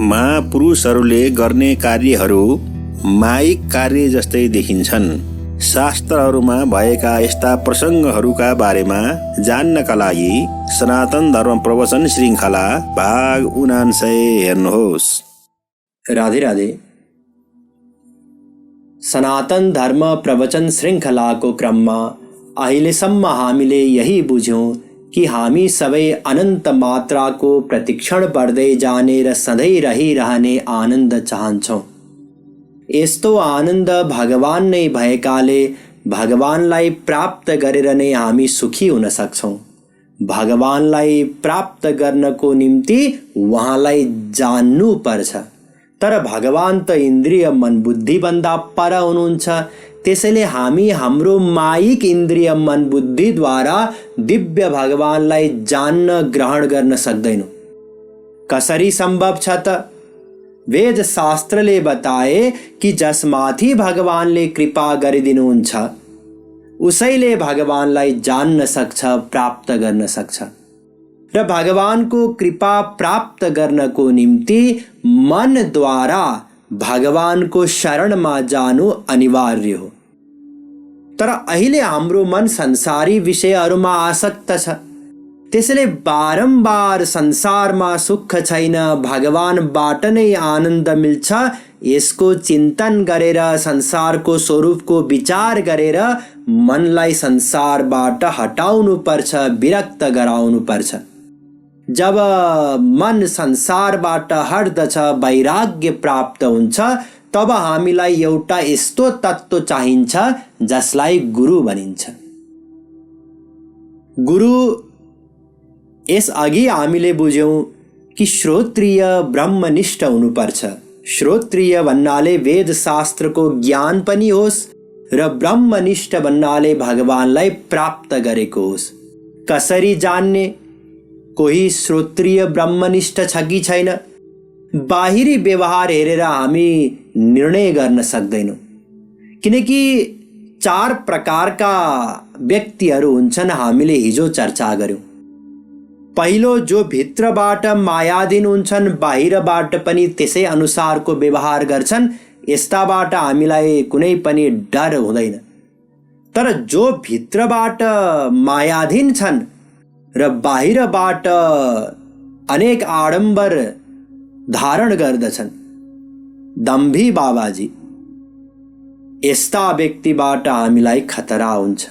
महापुरुषहरूले गर्ने कार्यहरू माइक कार्य जस्तै देखिन्छन्। शास्त्रहरूमा भएका यस्ता प्रसङ्गहरूका बारेमा जान्नका लागि सनातन धर्म प्रवचन श्रृङ्खला भाग 79 हेर्नुहोस्। राधे राधे। सनातन धर्म प्रवचन श्रृङ्खलाको क्रममा अहिलेसम्म हामीले यही बुझ्यौँ कि हामी सबै अनन्त मात्राको प्रतिक्षण बढ्दै जाने र सधैँ रहिरहने आनन्द चाहन्छौँ। यस्तो आनन्द भगवान नै भएकाले भगवानलाई प्राप्त गरेर नै हामी सुखी हुन सक्छौँ। भगवानलाई प्राप्त गर्नको निम्ति उहाँलाई जान्नु पर्छ। तर भगवान त इन्द्रिय मन बुद्धि भन्दा पर हुनुहुन्छ। त्यसैले हामी हाम्रो माइक इन्द्रिय मन बुद्धिद्वारा दिव्य भगवानलाई जान्न ग्रहण गर्न सक्दैनौँ। कसरी सम्भव छ त? वेद शास्त्रले बताए कि जसमाथि भगवानले कृपा गरिदिनुहुन्छ उसैले भगवानलाई जान्न सक्छ, प्राप्त गर्न सक्छ। र भगवानको कृपा प्राप्त गर्नको निम्ति मनद्वारा भगवानको शरणमा जानु अनिवार्य हो। तर अहिले हाम्रो मन संसारी विषयहरूमा आसक्त छ। त्यसैले बारम्बार संसारमा सुख छैन, भगवानबाट नै आनन्द मिल्छ, यसको चिन्तन गरेर संसारको स्वरूपको विचार गरेर मनलाई संसारबाट हटाउनु पर्छ, विरक्त गराउनु पर्छ। जब मन संसारबाट हट्दछ, वैराग्य प्राप्त हुन्छ, तब हामीलाई एउटा यस्तो तत्त्व चाहिन्छ जसलाई गुरु भनिन्छ। गुरु यसअघि हामीले बुझ्यौँ कि श्रोत्रिय ब्रह्मनिष्ठ हुनुपर्छ। श्रोत्रिय भन्नाले वेद शास्त्रको ज्ञान पनि होस् र ब्रह्मनिष्ठ भन्नाले भगवानलाई प्राप्त गरेको होस्। कसरी जान्ने? कोही श्रोत्रिय ब्रह्मनिष्ठ छ कि छैन? बाहिरी व्यवहार हेरेर हामी निर्णय गर्न सक्दैनौँ। किनकि 4 प्रकारका व्यक्तिहरू हुन्छन्, हामीले हिजो चर्चा गर्यौँ। पहिलो, जो भित्रबाट मायाधीन हुन्छन्, बाहिरबाट पनि त्यसै अनुसारको व्यवहार गर्छन्, यस्ताबाट हामीलाई कुनै पनि डर हुँदैन। तर जो भित्रबाट मायाधीन छन् र बाहिरबाट अनेक आडम्बर धारण गर्दछन्, दम्भी बाबाजी, यस्ता व्यक्तिबाट हामीलाई खतरा हुन्छ।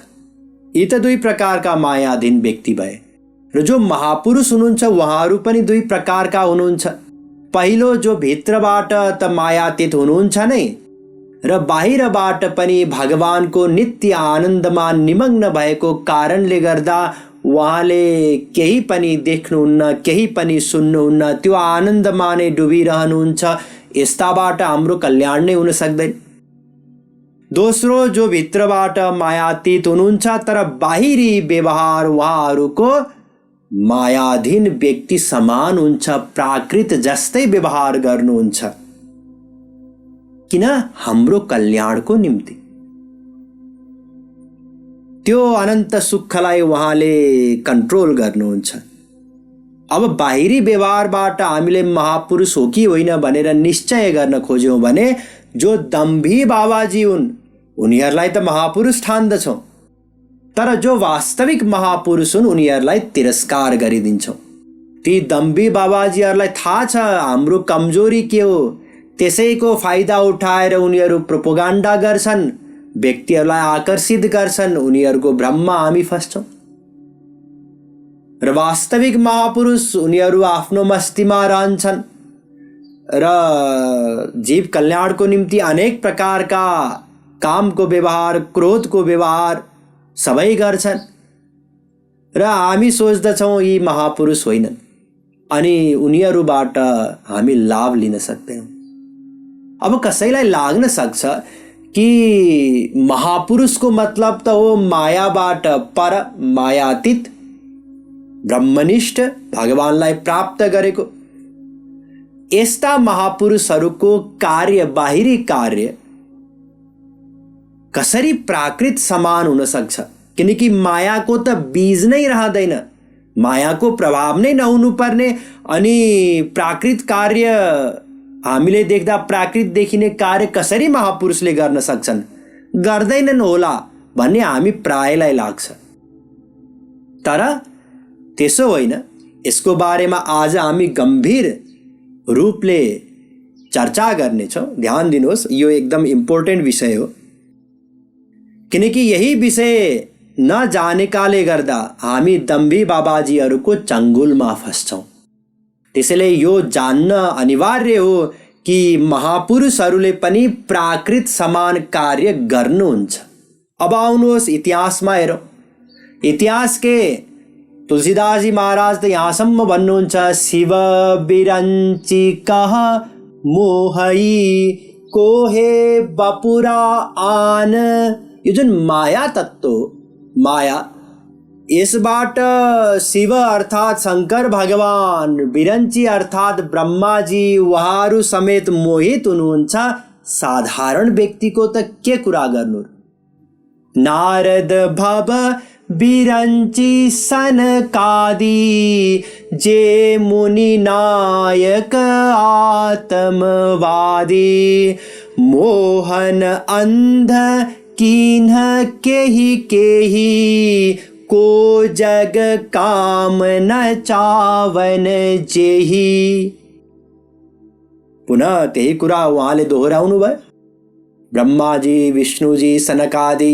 यी त 2 प्रकारका मायाधीन व्यक्ति भए। र जो महापुरुष हुनुहुन्छ उहाँहरू पनि 2 प्रकारका हुनुहुन्छ। पहिलो, जो भित्रबाट त मायातीत हुनुहुन्छ नै र बाहिरबाट पनि भगवानको नित्य आनन्दमा निमग्न भएको कारणले गर्दा उहाँले केही पनि देख्नुहुन्न, केही पनि सुन्नुहुन्न, त्यो आनन्दमा नै डुबिरहनुहुन्छ, यस्ताबाट हाम्रो कल्याण नै हुन सक्दैन। दोस्रो, जो भित्रबाट मायातीत हुनुहुन्छ तर बाहिरी व्यवहार उहाँहरूको मायाधीन व्यक्ति समान हुन्छ, प्राकृत जस्तै व्यवहार गर्नुहुन्छ। किन? हाम्रो कल्याणको निम्ति। त्यो अनन्त सुखलाई उहाँले कन्ट्रोल गर्नुहुन्छ। अब बाहिरी व्यवहारबाट हामीले महापुरुष हो कि होइन भनेर निश्चय गर्न खोज्यौँ भने जो दम्भी बाबाजी हुन् उनीहरूलाई त महापुरुष ठान्दछौँ, तर जो वास्तविक महापुरुष हुन् उनीहरूलाई तिरस्कार गरिदिन्छौँ। ती दम्भी बाबाजीहरूलाई थाहा छ हाम्रो कमजोरी के हो, त्यसैको फाइदा उठाएर उनीहरू प्रोपोगन्डा गर्छन्, व्यक्तिहरूलाई आकर्षित गर्छन्, उनीहरूको भ्रममा हामी फस्छौँ। र वास्तविक महापुरुष उनीहरू आफ्नो मस्तीमा रहन्छन् र जीव कल्याणको निम्ति अनेक प्रकारका कामको व्यवहार, क्रोधको व्यवहार सबै गर्छन् र हामी सोच्दछौँ यी महापुरुष होइनन्, अनि उनीहरूबाट हामी लाभ लिन सक्दैनौँ। अब कसैलाई लाग्न सक्छ कि महापुरुषको मतलब त हो मायाबाट पर, मायातीत, ब्रह्मनिष्ठ, भगवानलाई प्राप्त गरेको। यस्ता महापुरुषहरूको कार्य, बाहिरी कार्य कसरी प्राकृत समान हुन सक्छ? किनकि मायाको त बीज नै रहँदैन, मायाको प्रभाव नै नहुनु पर्ने अनि प्राकृत कार्य हामीले देख्दा प्राकृत देखिने कार्य कसरी महापुरुषले गर्न सक्छन्, गर्दैनन् होला भन्ने हामी प्रायलाई लाग्छ। तर त्यसो होइन। यसको बारेमा आज हामी गम्भीर रूपले चर्चा गर्नेछौँ। ध्यान दिनुहोस्, यो एकदम इम्पोर्टेन्ट विषय हो, किनकि यही विषय नजानेकाले गर्दा हामी दम्भी बाबाजीहरूको चङ्गुलमा फस्छौँ। त्यसैले यो जान्न अनिवार्य हो कि महापुरुषहरूले पनि प्राकृत समान कार्य गर्नुहुन्छ। अब आउनुहोस् इतिहासमा हेरौँ। इतिहास के तुलसीदास जी महाराज त यहाँसम्म भन्नुहुन्छ, शिव बिरंची कह मोहई कोहे बपुरा आन। यो जुन माया तत्व, माया, यसबाट शिव अर्थात् शंकर भगवान, बिरंची अर्थात् ब्रह्माजी उहाँहरू समेत मोहित हुनुहुन्छ। साधारण व्यक्तिको त के कुरा गर्नु। नारद भव बिरंची सनकादि जे मुनि नायक आत्मवादी मोहन अंध कीन्ह केही को जग काम न चावन जेही। पुनः त्यही कुरा उहाँले दोहोऱ्याउनु भयो। ब्रह्माजी, विष्णुजी, सनकादि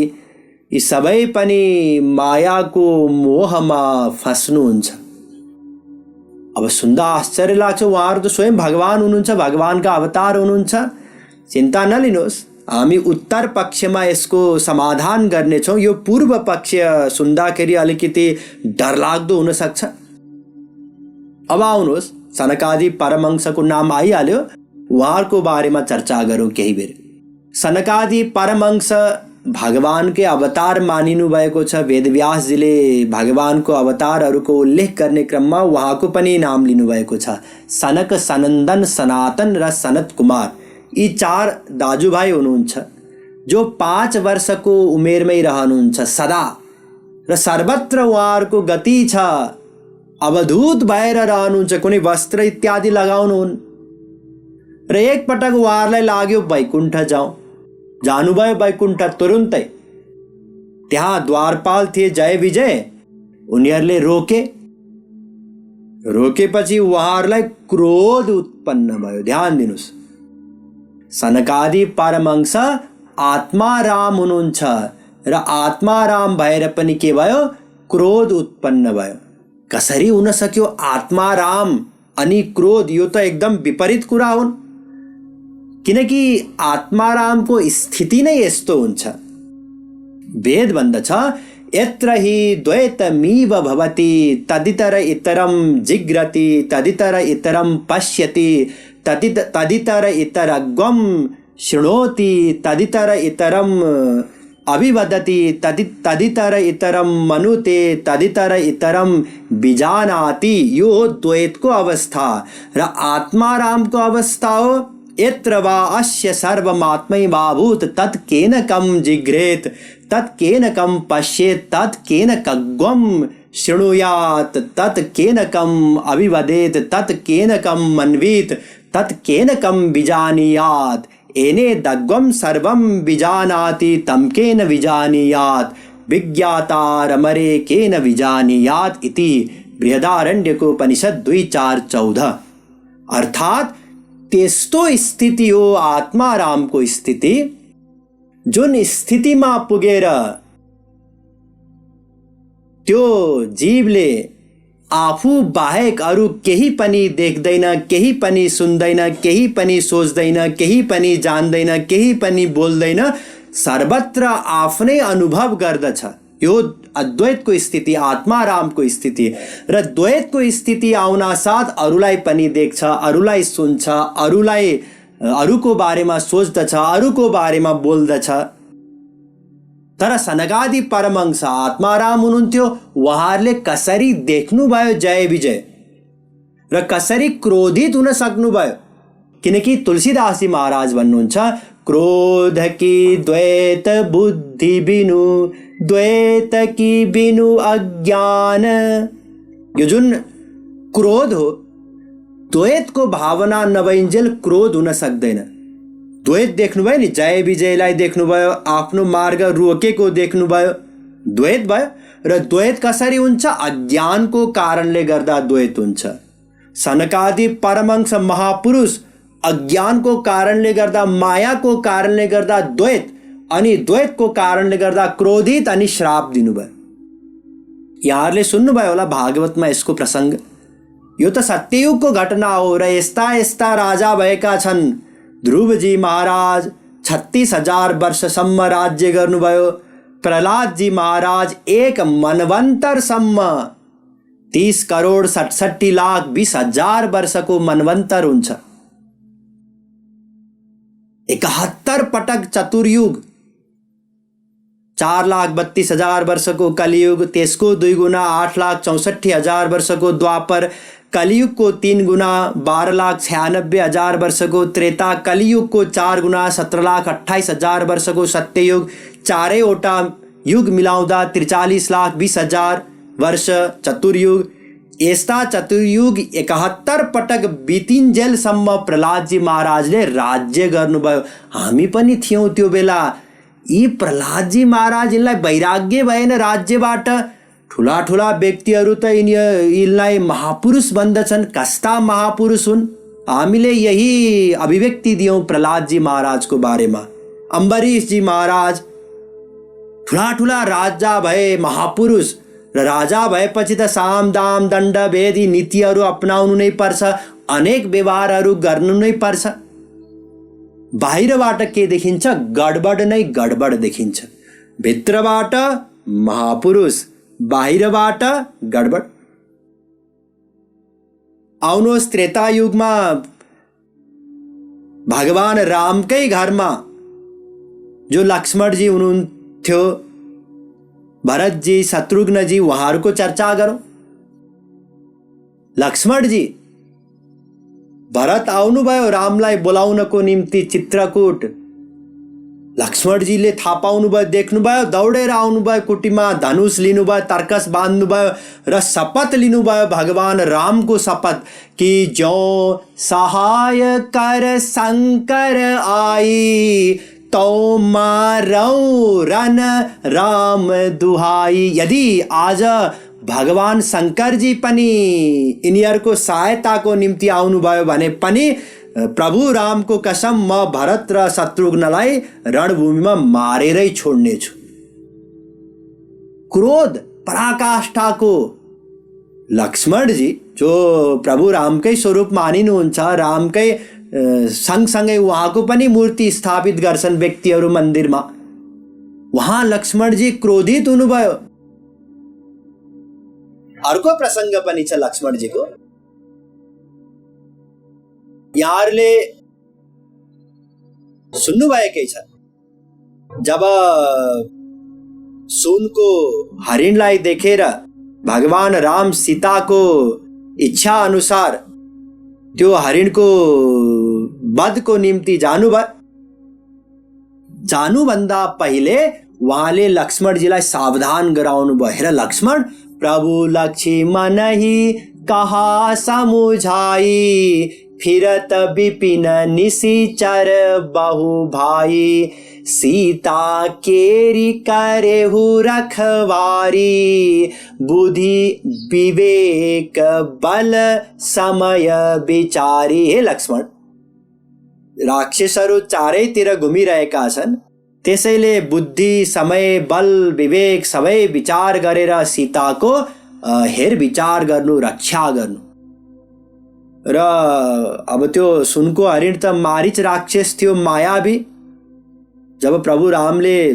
यी सबै पनि मायाको मोहमा फस्नुहुन्छ। अब सुन्दा आश्चर्य लाग्छ, उहाँहरू त स्वयं भगवान हुनुहुन्छ, भगवानका अवतार हुनुहुन्छ। चिन्ता नलिनुहोस्, हामी उत्तर पक्षमा यसको समाधान गर्नेछौँ। यो पूर्व पक्ष सुन्दाखेरि अलिकति डरलाग्दो हुन सक्छ। अब आउनुहोस्, सनकादि परमहंसको नाम आइहाल्यो, उहाँहरूको बारेमा चर्चा गरौँ केही बेर। सनकादि परमहंस भगवानकै अवतार मानिनु भएको छ। वेदव्यासजीले भगवानको अवतारहरूको उल्लेख गर्ने क्रममा उहाँको पनि नाम लिनुभएको छ। सनक, सनन्दन, सनातन र सनत कुमार, यी 4 दाजुभाइ हुनुहुन्छ जो 5 वर्षको उमेरमै रहनुहुन्छ सदा, र सर्वत्र उहाँहरूको गति छ। अवधूत भएर रहनुहुन्छ, कुनै वस्त्र इत्यादि लगाउनुहुन्न। र एकपटक उहाँहरूलाई लाग्यो वैकुण्ठ जाउँ, जानुभयो वैकुण्ठ तुरुन्तै। त्यहाँ द्वारपाल थिए जय विजय, उनीहरूले रोकेपछि उहाँहरूलाई क्रोध उत्पन्न भयो। ध्यान दिनुहोस्, सनकादि परमहंस आत्माराम हुनुहुन्छ र आत्माराम भएर पनि के भयो, क्रोध उत्पन्न भयो। कसरी हुन सक्यो आत्माराम अनि क्रोध? यो त एकदम विपरीत कुरा हुन्, किनकि आत्मारामको स्थिति नै यस्तो हुन्छ। वेद भन्दछ, यत्र हि द्वैतमीव भवति तदितर इतरम जिग्रति तदितर इतरम पश्यति तदितर इतरग्वम शृणोति तदितर इतरम अभिवदति तदितर इतरम मनुते तदितर इतरम बिजानाति। यो द्वैतको अवस्था र आत्मारामको अवस्था हो। यत्र वा अस्य सर्वमात्मैवाभूत तत् केन कं जिघ्रेत् तत् केन कं पश्येत् तत् केन कग्वं शृणुयात् तत् केन कं अभिवदेत् तत् केन कं मन्वीत् तत् केन कं विजानीयात् एने दग्वं सर्वं विजानाति तं केन विजानीयात् विज्ञातारमरे केन विजानीयात् इति बृहदारण्यकोपनिषद 2:4-14। अर्थात त्यस्तो स्थिति हो आत्मारामको स्थिति, जुन स्थितिमा पुगेर त्यो जीवले आफू बाहेक अरू केही पनि देख्दैन, केही पनि सुन्दैन, केही पनि सोच्दैन, केही पनि जान्दैन, केही पनि बोल्दैन, सर्वत्र आफ्नै अनुभव गर्दछ। यो अद्वैतको स्थिति, आत्मारामको स्थिति। र द्वैतको स्थिति आउना साथ अरूलाई पनि देख्छ, अरूलाई सुन्छ, अरूको बारेमा सोच्दछ, अरूको बारेमा बोल्दछ। तर सनकादि परमहंस आत्माराम हुनुहुन्थ्यो। उहाँहरूले कसरी देख्नुभयो जय विजय र कसरी क्रोधित हुन सक्नुभयो? किनकि तुलसीदासजी महाराज भन्नुहुन्छ, क्रोध की द्वैत बुद्धि बिनु, द्वैत की बिनु अज्ञान। यो जुन क्रोध हो, द्वैतको भावना नभइन्जेल क्रोध हुन सक्दैन। द्वैत देख्नुभयो नि, जय विजयलाई देख्नुभयो, आफ्नो मार्ग रोकेको देख्नुभयो, द्वैत भयो। र द्वैत कसरी हुन्छ? अज्ञानको कारणले गर्दा द्वैत हुन्छ। सनकादि परमहंस महापुरुष अज्ञानको कारणले गर्दा, मायाको कारणले गर्दा द्वैत, अनि द्वैतको कारणले गर्दा क्रोधित अनि श्राप दिनुभयो। यहाँहरूले सुन्नुभयो होला भागवतमा यसको प्रसङ्ग। यो त सत्ययुगको घटना हो र यस्ता यस्ता राजा भएका छन्। ध्रुवजी महाराज 36,000 वर्षसम्म राज्य गर्नुभयो। प्रहलादजी महाराज 1 मनवन्तरसम्म, 30 करोड 67 लाख 20,000 वर्षको मनवन्तर हुन्छ। 71 पटक चतुर्युग, 4,32,000 वर्षको कलियुग, त्यसको 2 गुना 8,64,000 वर्षको द्वापर, कलियुगको 3 गुना 12,96,000 वर्षको त्रेता, कलियुगको 4 गुना 17,28,000 वर्षको सत्ययुग, चारैवटा युग मिलाउँदा 43,20,000 वर्ष चतुर्युग। यस्ता चतुर्युग 71 पटक बितिन्जेलसम्म प्रहलादजी महाराजले राज्य गर्नुभयो। हामी पनि थियौँ त्यो बेला। यी प्रहलादजी महाराज, यिनलाई वैराग्य भएन राज्यबाट। ठुला ठुला व्यक्तिहरू त यिनलाई महापुरुष भन्दछन्। कस्ता महापुरुष हुन्? हामीले यही अभिव्यक्ति दियौँ प्रहलादजी महाराजको बारेमा। अम्बरीशजी महाराज ठुला ठुला राजा भए, महापुरुष। र राजा भएपछि त साम दाम दण्ड भेद यी नीतिहरू अपनाउनु नै पर्छ, अनेक व्यवहारहरू गर्नु नै पर्छ। बाहिरबाट के देखिन्छ? गडबड नै गडबड देखिन्छ। भित्रबाट महापुरुष, बाहिरबाट गडबड। आउनुहोस् त्रेता युगमा भगवान रामकै घरमा जो लक्ष्मणजी हुनुहुन्थ्यो, भरतजी, शत्रुघ्नजी, उहाँहरूको चर्चा गरौँ। लक्ष्मणजी, भरत आउनुभयो रामलाई बोलाउनको निम्ति चित्रकूट। लक्ष्मणजीले थाहा पाउनुभयो, देख्नुभयो, दौडेर आउनुभयो कुटीमा, धनुष लिनुभयो, तर्कस बाँध्नुभयो र शपथ लिनुभयो, भगवान रामको शपथ कि जो सहाय कर शंकर आई, तो मारौ रन राम दुहाई। यदि आज भगवान शंकर जी पनि यिनीहरूको सहायताको निम्ति आउनुभयो भने पनि प्रभु रामको कसम, म भरत र शत्रुघ्नलाई रणभूमिमा मारेरै छोड्नेछु। क्रोध पराकाष्ठाको लक्ष्मणजी, जो प्रभु रामकै स्वरूप मानिनुहुन्छ, रामकै सँगसँगै उहाँको पनि मूर्ति स्थापित गर्छन् व्यक्तिहरू मन्दिरमा, उहाँ लक्ष्मणजी क्रोधित हुनुभयो। अर्को प्रसङ्ग पनि छ लक्ष्मणजीको। यहाँहरूले सुन्नुभएकै छ, जब सुनको हरिणलाई देखेर भगवान राम सीताको इच्छा अनुसार त्यो हरिणको वधको निम्ति जानुभयो। जानुभन्दा पहिले उहाँले लक्ष्मणजीलाई सावधान गराउनु भयो। हेर लक्ष्मण, प्रभु लक्ष्मण ही कहा समुझाई, फिरत विपिन निशिचर बहु भाई, सीता केरी करेहु रखवारी, बुद्धि विवेक बल समय विचारी। हे लक्ष्मण, राक्षसहरू चारैतिर घुमिरहेका छन्, त्यसैले बुद्धि, समय, बल, विवेक सबै विचार गरेर सीताको हेर विचार गर्नु, रक्षा गर्नु। र अब त्यो सुनको हरिण त मारिच राक्षस थियो, मायावी। जब प्रभु रामले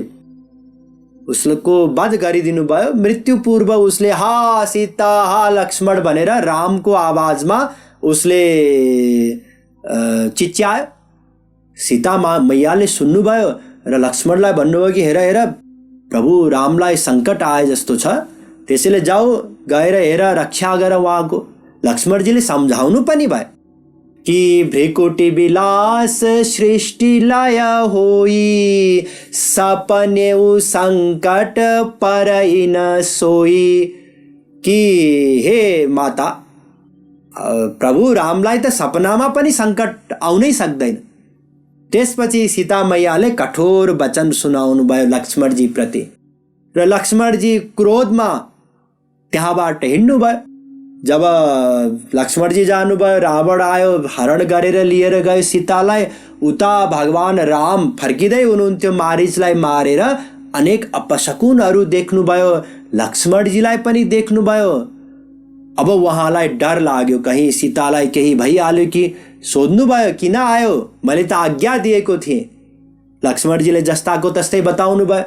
उसको वध गरिदिनु भयो, मृत्यु पूर्व उसले हा सीता, हा लक्ष्मण भनेर रामको आवाजमा उसले चिच्यायो। सीता मैयाले सुन्नुभयो र लक्ष्मणलाई भन्नुभयो कि हेर हेर, प्रभु रामलाई सङ्कट आए जस्तो छ, त्यसैले जाऊ, गएर हेर, रक्षा गर उहाँको। लक्ष्मणजीले सम्झाउनु पनि भयो कि भ्रिकुटी विलास सृष्टि लय होई, सपने संकट परई न सोई। कि हे माता, प्रभु रामलाई त सपनामा पनि सङ्कट आउनै सक्दैन। त्यसपछि सीता मैयाले कठोर वचन सुनाउनु भयो लक्ष्मणजी प्रति, र लक्ष्मणजी क्रोधमा त्यहाँबाट हिँड्नुभयो। जब लक्ष्मणजी जानुभयो, रावण आयो, हरण गरेर लिएर गयो सीतालाई। उता भगवान राम फर्किँदै हुनुहुन्थ्यो, मारिचलाई मारेर अनेक अपशकुनहरू देख्नुभयो, लक्ष्मणजीलाई पनि देख्नुभयो। अब उहाँलाई डर लाग्यो, कहीँ सीतालाई केही भइहाल्यो कि। सोध्नुभयो, किन आयो, मैले त आज्ञा दिएको थिएँ। लक्ष्मणजीले जस्ताको तस्तै बताउनु भयो,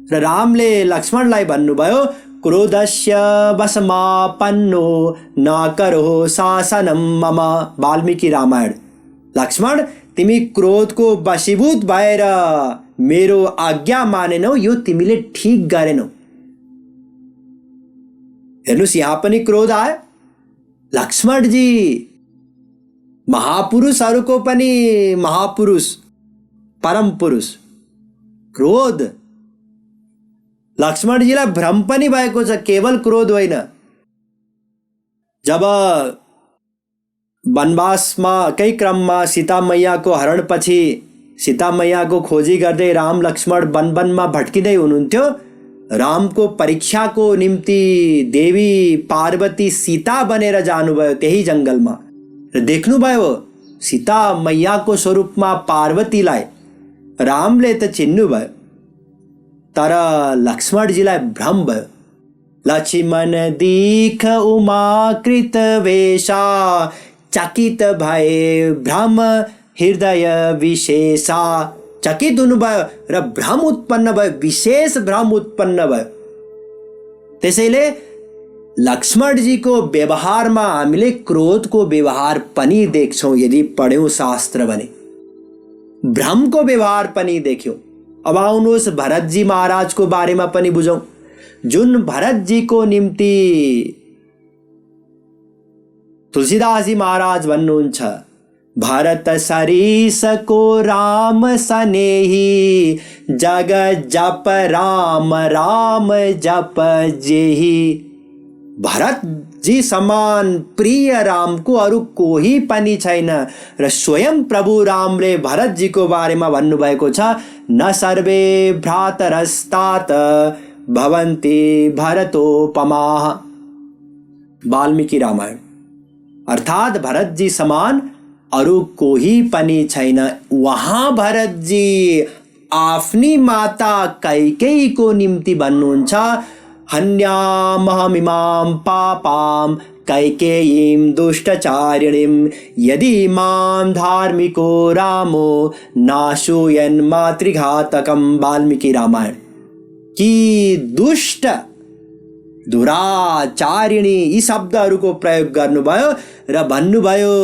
र रामले लक्ष्मणलाई भन्नुभयो, क्रोधस्य वशमापन्नो न करो शासनम मम। वाल्मीकि रामायण। लक्ष्मण, तिमी क्रोधको वशीभूत भएर मेरो आज्ञा मानेनौ, यो तिमीले ठिक गरेनौ। हेर्नुस्, यहाँ पनि क्रोध आयो। लक्ष्मणजी महापुरुषहरूको पनि महापुरुष, परम पुरुष। क्रोध, लक्ष्मणजीलाई भ्रम पनि भएको छ, केवल क्रोध होइन। जब वनवासमा कै क्रममा सीता मैयाको हरणपछि सीता मैयाको खोजी गर्दै राम लक्ष्मण वनमा भट्किँदै हुनुहुन्थ्यो, रामको परीक्षाको निम्ति देवी पार्वती सीता बनेर जानुभयो त्यही जङ्गलमा, र देख्नुभयो सीता मैयाको स्वरूपमा पार्वतीलाई। रामले त चिन्नुभयो, तर लक्ष्मणजीलाई भ्रम भयो। लक्ष्मण दीख उमाकृत वेशा, चकित भए भ्रम हृदय विशेषा। चकित हुनुभयो र भ्रम उत्पन्न भयो, विशेष भ्रम उत्पन्न भयो। त्यसैले लक्ष्मणजीको व्यवहारमा हामीले क्रोधको व्यवहार पनि देख्छौँ यदि पढ्यौँ शास्त्र भने, भ्रमको व्यवहार पनि देख्यौँ। अब आउनुहोस् भरतजी महाराजको बारेमा पनि बुझौँ, जुन भरतजीको निम्ति तुलसीदासजी महाराज भन्नुहुन्छ, भरत सरीसको राम सनेही, जग जप राम राम जप जेही। भरत जी समान प्रिय रामको अरू कोही पनि छैन, र स्वयं प्रभु रामले भरतजीको बारेमा भन्नुभएको छ, न सर्वे भ्रातरस्तात भवन्ति भरतोपमाः। वाल्मीकि रामायण। अर्थात भरतजी समान अरू कोही पनि छैन। वहाँ भरतजी आफ्नी माता कैकेयीको निम्ति भन्नुहुन्छ, हन्यामहमिमां पापां कैकेयीं दुष्टचारिणीं, यदि मां धार्मिको रामो नाशूयन् मातृघातकम्। वाल्मीकि रामायण। कि दुष्ट, दुराचारिणी यी शब्दहरूको प्रयोग गर्नुभयो र भन्नुभयो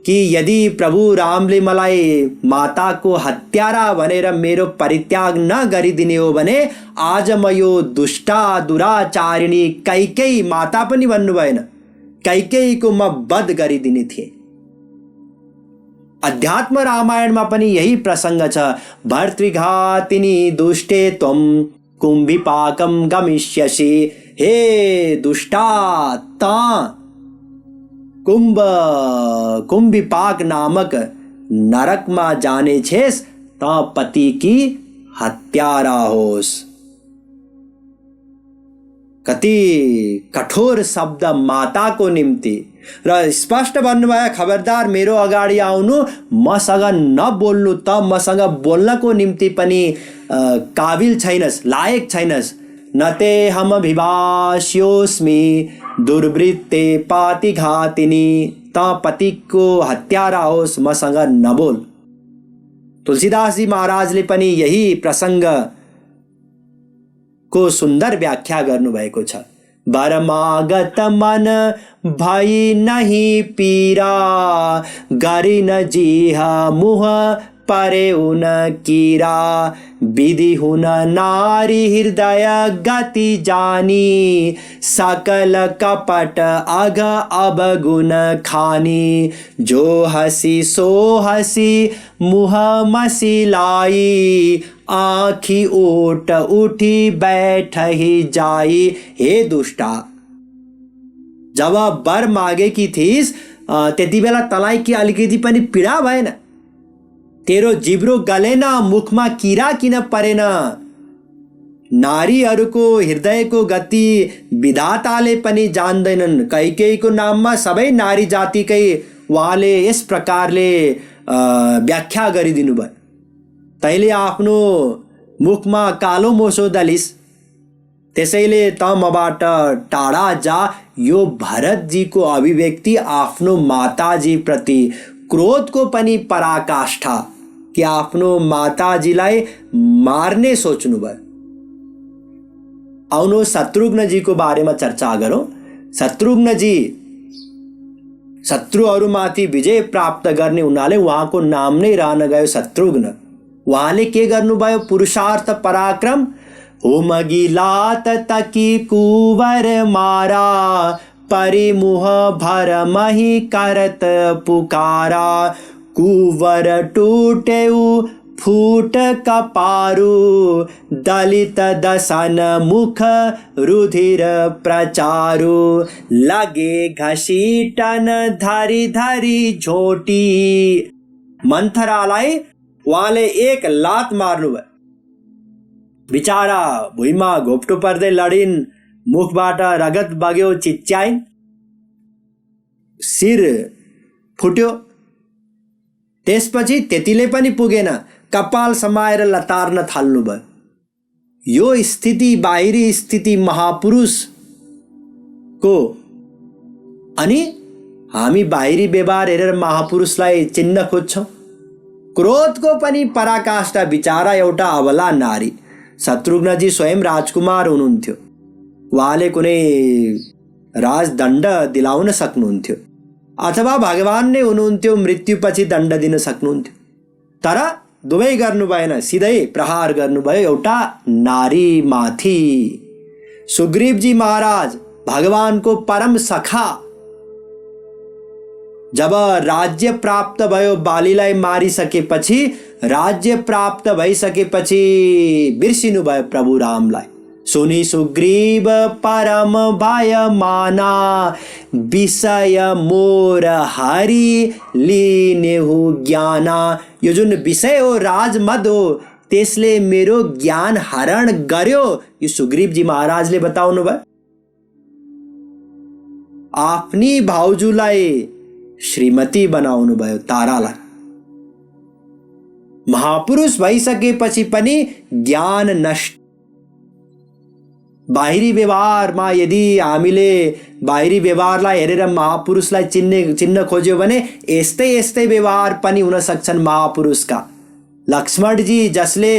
कि यदि प्रभु रामले मलाई माताको हत्यारा भनेर मेरो परित्याग न गरिदिने हो भने आज म यो दुष्टा दुराचारिणी कैकेयी, माता पनि भन्नु भएन, कैकेयीको म वध गरिदिने थिएँ। अध्यात्म रामायणमा पनि यही प्रसङ्ग छ। भर्तृघातिनी दुष्टे त्वं कुम्भिपाकं गमिष्यसि। हे दुष्टा, ता कुम्भिपाक नामक नरकमा जाने छेस, ता पति की हत्यारा होस्। कति कठोर शब्द माताको निम्ति, र स्पष्ट भन्नुभयो, खबरदार मेरो अगाडि आउनु, मसँग नबोल्नु, त मसँग बोल्नको निम्ति पनि काबिल छैनस्, लायक छैनस्। न ते हम विभाष्योस्मि दुर्वृत्ते पातिघातिनी, त पतिको हत्यारा होस्, मसँग नबोल। तुलसीदासजी महाराजले पनि यही प्रसङ्ग को सुन्दर व्याख्या गर्नुभएको छ। बरमागत मन भई नहीं पीरा, गरिन जीह मुह परे हुन कीरा, विधि हुन नारी हृदय गति जानी, सकल कपट अघ अवगुण खानी, जो हसी सो हसी मुह मसिलाई, आँखी ओट उठी बैठ ही जाई। हे दुष्टा, जब वर मागेकी थिइस् त्यति बेला तँलाई के अलिकति पनि पीडा भएन? तेरो जिब्रो गलेन, मुखमा किरा किन परेन? नारीहरूको हृदयको गति विधाताले पनि जान्दैनन्। कैकेयीको नाममा सबै नारी जातिकै उहाँले यस प्रकारले व्याख्या गरिदिनु भयो। तैले आफ्नो मुखमा कालो मोसो दलिस, त्यसैले त मबाट टाढा जा। यो भरतजीको अभिव्यक्ति आफ्नो माताजी प्रति क्रोधको पनि पराकाष्ठा, कि आफ्नो माताजीलाई मार्ने सोच्नु भयो। आउनु शत्रुघ्नजीको बारेमा चर्चा गरौँ। शत्रुघ्नजी शत्रुहरूमाथि विजय प्राप्त गर्ने हुनाले उहाँको नाम नै रहन गयो शत्रुघ्न। उहाँले के गर्नुभयो? पुरुषार्थ पराक्रम। होमगी लात तकी कुवर मारा, परिमुह भर मही करत पुकारा, कुवर टूटेउ फूट कपारू, दलित दसन मुख रुधिर प्रचारू, लगे घसीटन धरी धरी झोटी। मन्थरालाई उहाँले एक लात मार्नुभयो। बिचारा भुइँमा घोप्टो पर्दै लडिन्, मुखबाट रगत बग्यो, चिच्याइन्, शिर फुट्यो। त्यसपछि त्यतिले पनि पुगेन, कपाल समाएर लतार्न थाल्नुभयो। यो स्थिति, बाहिरी स्थिति महापुरुषको। अनि हामी बाहिरी व्यवहार हेरेर महापुरुषलाई चिन्न खोज्छौँ। क्रोधको पनि पराकाष्ठा। बिचारा एउटा अबला नारी। शत्रुघ्नजी स्वयं राजकुमार हुनुहुन्थ्यो। उहाँले कुनै राजदण्ड दिलाउन सक्नुहुन्थ्यो, अथवा भगवान नै हुनुहुन्थ्यो, मृत्युपछि दण्ड दिन सक्नुहुन्थ्यो। तर दुवै गर्नु भएन, सिधै प्रहार गर्नुभयो एउटा नारी माथि। सुग्रीवजी महाराज भगवानको परम सखा, जब राज्य प्राप्त भयो, बालीलाई मारिसकेपछि, राज्य प्राप्त भइसकेपछि बिर्सिनु भयो प्रभु रामलाई। सुनि सुग्रीव परम भय माना, विषय मोर हरि लिनेहु ज्ञाना। यो जुन विषय हो, राजमद हो, त्यसले मेरो ज्ञान हरण गर्यो। यो सुग्रीवजी महाराजले बताउनु भयो। आफ्नी भाउजूलाई श्रीमती बनाउनु भयो, तारालाई। महापुरुष भइसकेपछि पनि ज्ञान नष्ट। बाहिरी व्यवहारमा यदि हामीले बाहिरी व्यवहारलाई हेरेर महापुरुषलाई चिन्न खोज्यो भने यस्तै यस्तै व्यवहार पनि हुन सक्छन् महापुरुषका। लक्ष्मणजी जसले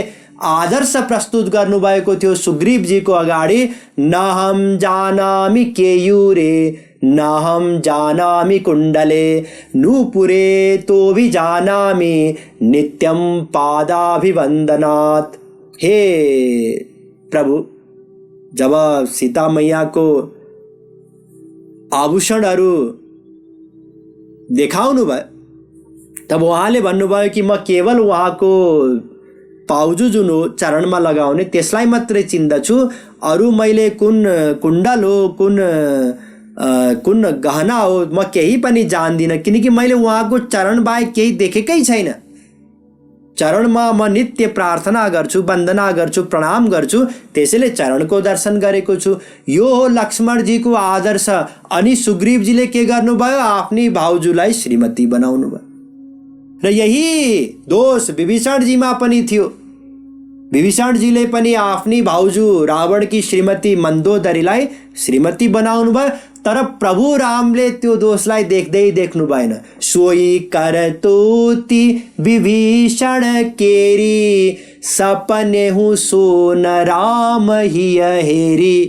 आदर्श प्रस्तुत गर्नुभएको थियो सुग्रीवजीको अगाडि, न हम जानामि केयूरे न हम जानामि कुण्डले, नूपुरे तो भी जानामि नित्यं पादाभिवन्दनात्। हे प्रभु, जब सीता मैयाको आभूषणहरू देखाउनु भयो, तब उहाँले भन्नुभयो कि म केवल उहाँको पाउजु जुन हो चरणमा लगाउने त्यसलाई मात्रै चिन्दछु, अरू मैले कुन कुण्डल हो, कुन गहना हो, म केही पनि जान्दिनँ, किनकि मैले उहाँको चरण बाहेक केही देखेकै छैन। चरणमा म नित्य प्रार्थना गर्छु, वन्दना गर्छु, प्रणाम गर्छु, त्यसैले चरणको दर्शन गरेको छु। यो हो लक्ष्मणजीको आदर्श। अनि सुग्रीवजीले के गर्नुभयो? आफ्नी भाउजूलाई श्रीमती बनाउनु भयो। र यही दोष विभीषणजीमा पनि थियो। विभीषणजीले पनि आफ्नी भाउजू रावणकी श्रीमती मन्दोदरीलाई श्रीमती बनाउनु भयो, तर प्रभु रामले त्यो दोषलाई देख्दै देख्नु भएन। सोई करतोति विभीषण केरी, सपने हूँ सोन राम हिय हेरी।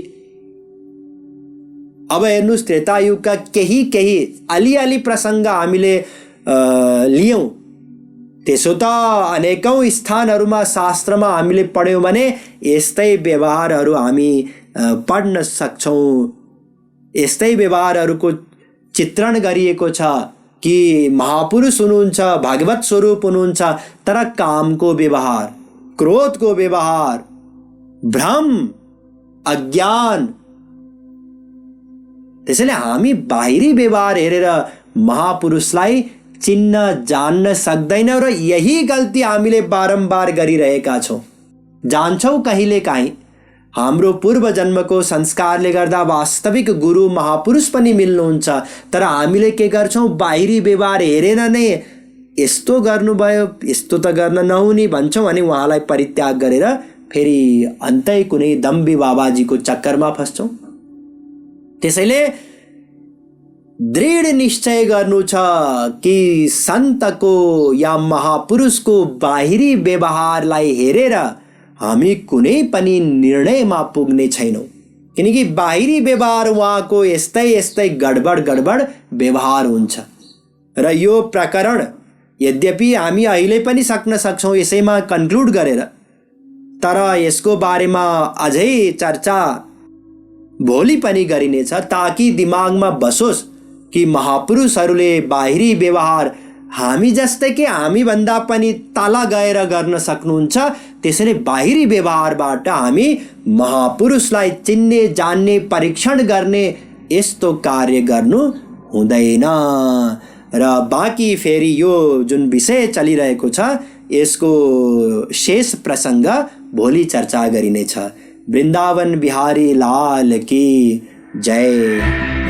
अब हेर्नुहोस्, त्रेतायुगका केही अलिअलि प्रसङ्ग हामीले लियौँ। त्यसो त अनेकौं स्थानहरूमा शास्त्रमा हामीले पढ्यौँ भने यस्तै व्यवहारहरू हामी पढ्न सक्छौँ। यस्तै व्यवहारहरूको चित्रण गरिएको छ कि महापुरुष हुनुहुन्छ, भगवत स्वरूप हुनुहुन्छ, तर कामको व्यवहार, क्रोधको व्यवहार, भ्रम, अज्ञान। त्यसैले हामी बाहिरी व्यवहार हेरेर महापुरुषलाई चिन्न जान्न सक्दैनौँ र यही गल्ती हामीले बारम्बार गरिरहेका छौँ। जान्छौँ कहिलेकाहीँ हाम्रो पूर्व जन्मको संस्कारले गर्दा वास्तविक गुरु महापुरुष पनि मिल्नुहुन्छ, तर हामीले के गर्छौँ, बाहिरी व्यवहार हेरेर नै यस्तो गर्नुभयो, यस्तो त गर्न नहुने भन्छौँ अनि उहाँलाई परित्याग गरेर फेरि अन्तै कुनै दम्बी बाबाजीको चक्करमा फस्छौँ। त्यसैले दृढ निश्चय गर्नु छ कि सन्तको या महापुरुषको बाहिरी व्यवहारलाई हेरेर हामी कुनै पनि निर्णयमा पुग्ने छैनौँ, किनकि बाहिरी व्यवहार उहाँको यस्तै यस्तै गडबड व्यवहार हुन्छ। र यो प्रकरण यद्यपि हामी अहिले पनि सक्न सक्छौँ यसैमा कन्क्लुड गरेर, तर यसको बारेमा अझै चर्चा भोलि पनि गरिनेछ ताकि दिमागमा बसोस् कि महापुरुषहरूले बाहिरी व्यवहार हामी जस्तै कि हामी भन्दा पनि तल गएर गर्न सक्नुहुन्छ। त्यसैले बाहिरी व्यवहारबाट हामी महापुरुषलाई चिन्ने, जान्ने, परीक्षण गर्ने यस्तो कार्य गर्नु हुँदैन। र बाँकी फेरि यो जुन विषय चलिरहेको छ यसको शेष प्रसङ्ग भोलि चर्चा गरिनेछ। वृन्दावन बिहारी लाल की जय।